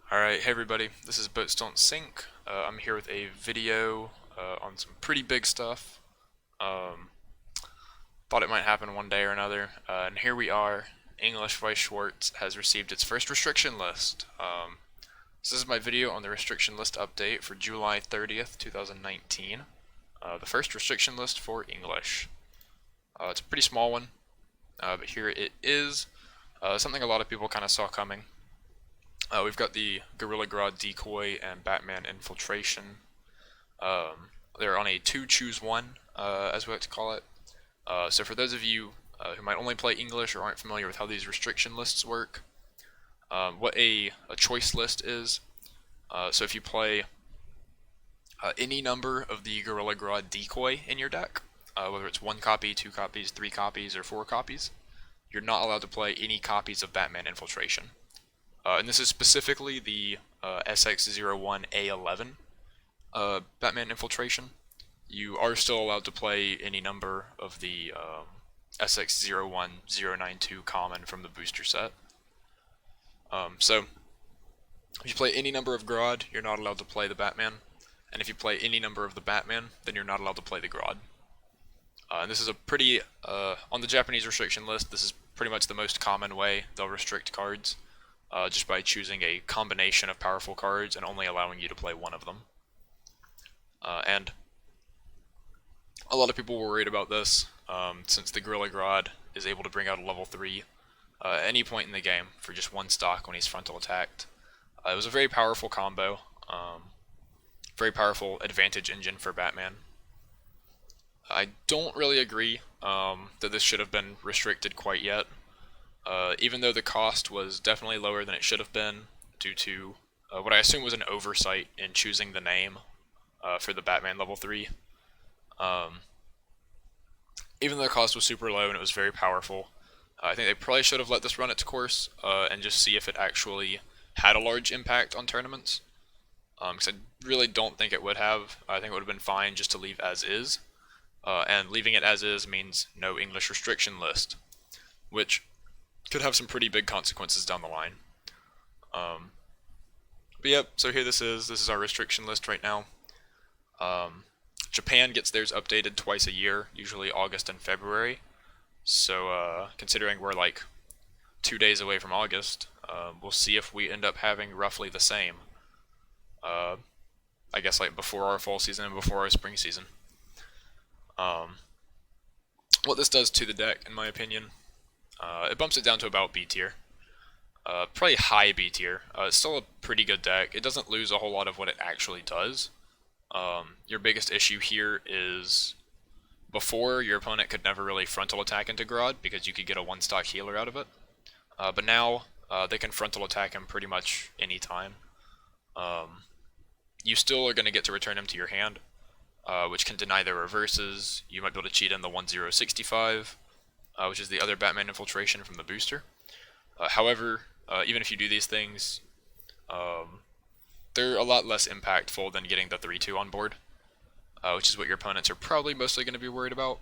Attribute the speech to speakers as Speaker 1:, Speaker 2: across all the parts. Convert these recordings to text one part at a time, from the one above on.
Speaker 1: Alright, hey everybody, this is BoatsDon'tSink. I'm here with a video on some pretty big stuff. Um, Thought it might happen one day or another, and here we are. English Vice Schwartz has received its first restriction list. This is my video on the restriction list update for July 30th, 2019. The first restriction list for English. It's a pretty small one, but here it is. Something a lot of people kind of saw coming. We've got the Gorilla Grodd Decoy and Batman Infiltration. They're on a two-choose-one, as we like to call it. So for those of you who might only play English or aren't familiar with how these restriction lists work, what a choice list is, so if you play any number of the Gorilla Grodd Decoy in your deck, whether it's 1 copy, 2 copies, 3 copies, or 4 copies, you're not allowed to play any copies of Batman Infiltration. And this is specifically the SX01A11 Batman Infiltration. You are still allowed to play any number of the SX01092 common from the booster set. So, if you play any number of Grodd, you're not allowed to play the Batman. And if you play any number of the Batman, then you're not allowed to play the Grodd. And this is a pretty, on the Japanese restriction list, this is pretty much the most common way they'll restrict cards. Just by choosing a combination of powerful cards and only allowing you to play one of them. And a lot of people were worried about this, since the Gorilla Grodd is able to bring out a level 3 at any point in the game for just 1 stock when he's frontal attacked. It was a very powerful combo, very powerful advantage engine for Batman. I don't really agree that this should have been restricted quite yet. Even though the cost was definitely lower than it should have been due to what I assume was an oversight in choosing the name for the Batman level 3. Even though the cost was super low and it was very powerful, I think they probably should have let this run its course and just see if it actually had a large impact on tournaments. Because I really don't think it would have. I think it would have been fine just to leave as is. And leaving it as is means no English restriction list, which could have some pretty big consequences down the line. But yep, so here this is our restriction list right now. Japan gets theirs updated twice a year, usually August and February. So considering we're like 2 days away from August, we'll see if we end up having roughly the same. I guess like before our fall season and before our spring season. What this does to the deck, in my opinion, it bumps it down to about B tier. Probably high B tier. It's still a pretty good deck. It doesn't lose a whole lot of what it actually does. Your biggest issue here is before, your opponent could never really frontal attack into Grodd because you could get a 1-stock healer out of it. But now, they can frontal attack him pretty much any time. You still are going to get to return him to your hand, which can deny their reverses. You might be able to cheat in the 1065. Which is the other Batman Infiltration from the booster. However, even if you do these things, they're a lot less impactful than getting the 3-2 on board, which is what your opponents are probably mostly going to be worried about.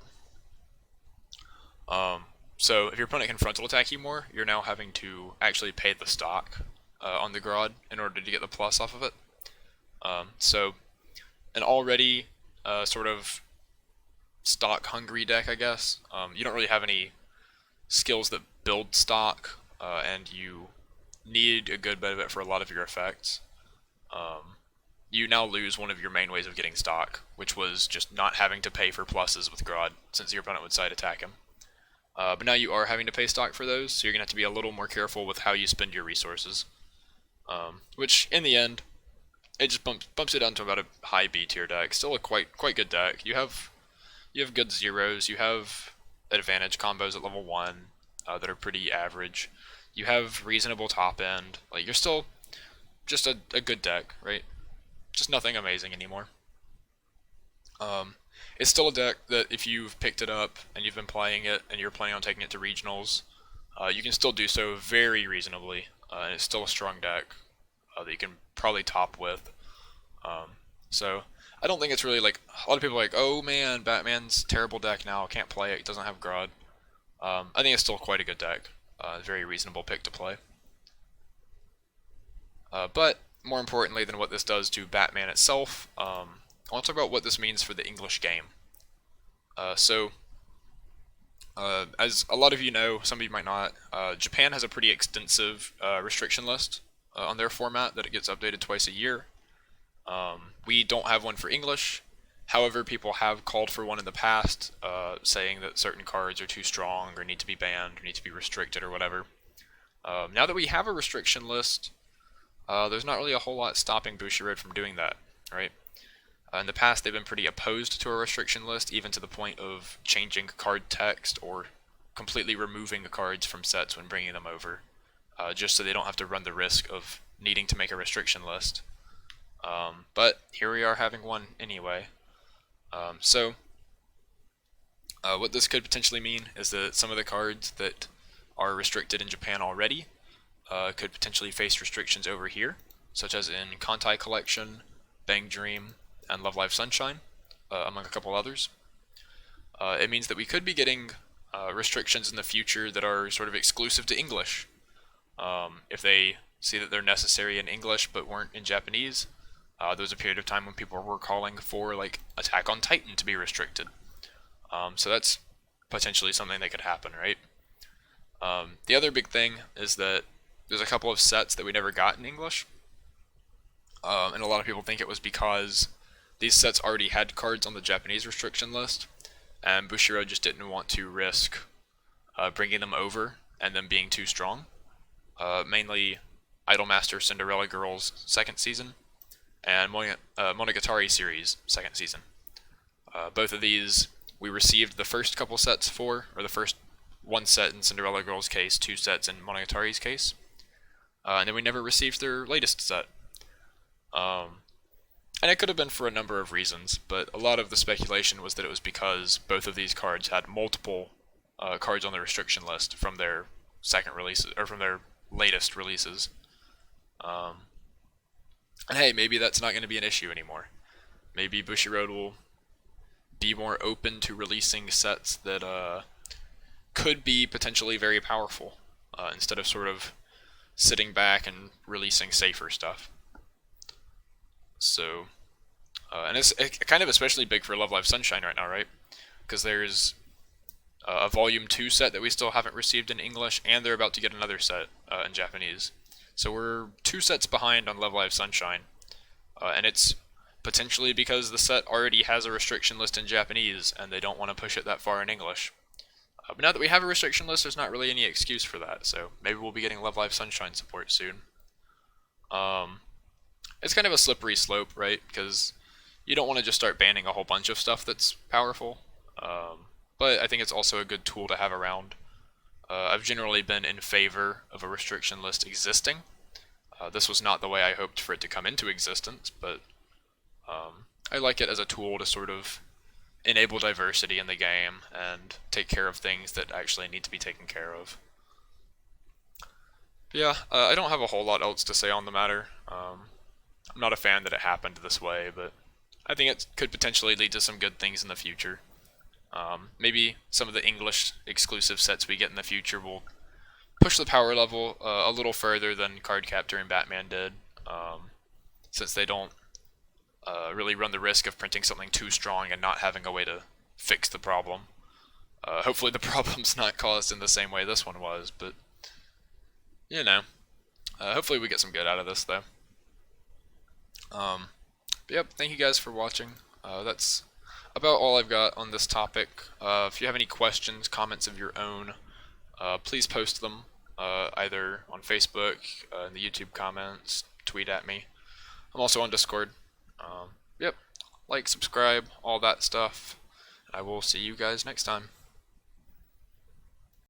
Speaker 1: So if your opponent can frontal attack you more, you're now having to actually pay the stock on the Grodd in order to get the plus off of it. So an already sort of stock hungry deck, I guess. You don't really have any skills that build stock, and you need a good bit of it for a lot of your effects. You now lose one of your main ways of getting stock, which was just not having to pay for pluses with Grodd, since your opponent would side attack him. But now you are having to pay stock for those, so you're going to have to be a little more careful with how you spend your resources. Which, in the end, it just bumps it down to about a high B tier deck. Still a quite good deck. You have good zeros, you have advantage combos at level 1 that are pretty average. You have reasonable top end. Like, you're still just a good deck, right? Just nothing amazing anymore. It's still a deck that if you've picked it up and you've been playing it and you're planning on taking it to regionals, you can still do so very reasonably. And it's still a strong deck that you can probably top with. So I don't think it's really like, a lot of people are like, oh man, Batman's terrible deck now, can't play it, doesn't have Grodd. I think it's still quite a good deck. Very reasonable pick to play. But more importantly than what this does to Batman itself, I want to talk about what this means for the English game. As a lot of you know, some of you might not, Japan has a pretty extensive restriction list on their format that it gets updated twice a year. We don't have one for English. However, people have called for one in the past, saying that certain cards are too strong or need to be banned or need to be restricted or whatever. Now that we have a restriction list, there's not really a whole lot stopping Bushiroad from doing that, right? In the past, they've been pretty opposed to a restriction list, even to the point of changing card text or completely removing the cards from sets when bringing them over, just so they don't have to run the risk of needing to make a restriction list. But here we are having one anyway. What this could potentially mean is that some of the cards that are restricted in Japan already could potentially face restrictions over here, such as in Kantai Collection, Bang Dream, and Love Live Sunshine, among a couple others. It means that we could be getting restrictions in the future that are sort of exclusive to English. If they see that they're necessary in English but weren't in Japanese, there was a period of time when people were calling for like Attack on Titan to be restricted. So that's potentially something that could happen, right? The other big thing is that there's a couple of sets that we never got in English, and a lot of people think it was because these sets already had cards on the Japanese restriction list, and Bushiroad just didn't want to risk bringing them over and them being too strong. Mainly Idolmaster Cinderella Girls second season and Monogatari series second season. Both of these we received the first couple sets for, or the first one set in Cinderella Girls' case, two sets in Monogatari's case, and then we never received their latest set. And it could have been for a number of reasons, but a lot of the speculation was that it was because both of these cards had multiple cards on the restriction list from their second releases, or from their latest releases. And hey, maybe that's not going to be an issue anymore. Maybe Bushiroad will be more open to releasing sets that could be potentially very powerful, instead of sort of sitting back and releasing safer stuff. So, and it's kind of especially big for Love Live Sunshine right now, right? Because there's a Volume 2 set that we still haven't received in English, and they're about to get another set in Japanese. So we're 2 sets behind on Love Live Sunshine, and it's potentially because the set already has a restriction list in Japanese, and they don't want to push it that far in English. But now that we have a restriction list, there's not really any excuse for that, so maybe we'll be getting Love Live Sunshine support soon. It's kind of a slippery slope, right? Because you don't want to just start banning a whole bunch of stuff that's powerful, but I think it's also a good tool to have around. I've generally been in favor of a restriction list existing. This was not the way I hoped for it to come into existence, but I like it as a tool to sort of enable diversity in the game and take care of things that actually need to be taken care of. But yeah, I don't have a whole lot else to say on the matter. I'm not a fan that it happened this way, but I think it could potentially lead to some good things in the future. Maybe some of the English exclusive sets we get in the future will push the power level a little further than Cardcaptor and Batman did, since they don't really run the risk of printing something too strong and not having a way to fix the problem. Hopefully the problem's not caused in the same way this one was, but you know, hopefully we get some good out of this though. But yep, thank you guys for watching. That's about all I've got on this topic. If you have any questions, comments of your own, please post them either on Facebook, in the YouTube comments, tweet at me. I'm also on Discord. Yep, like, subscribe, all that stuff. I will see you guys next time.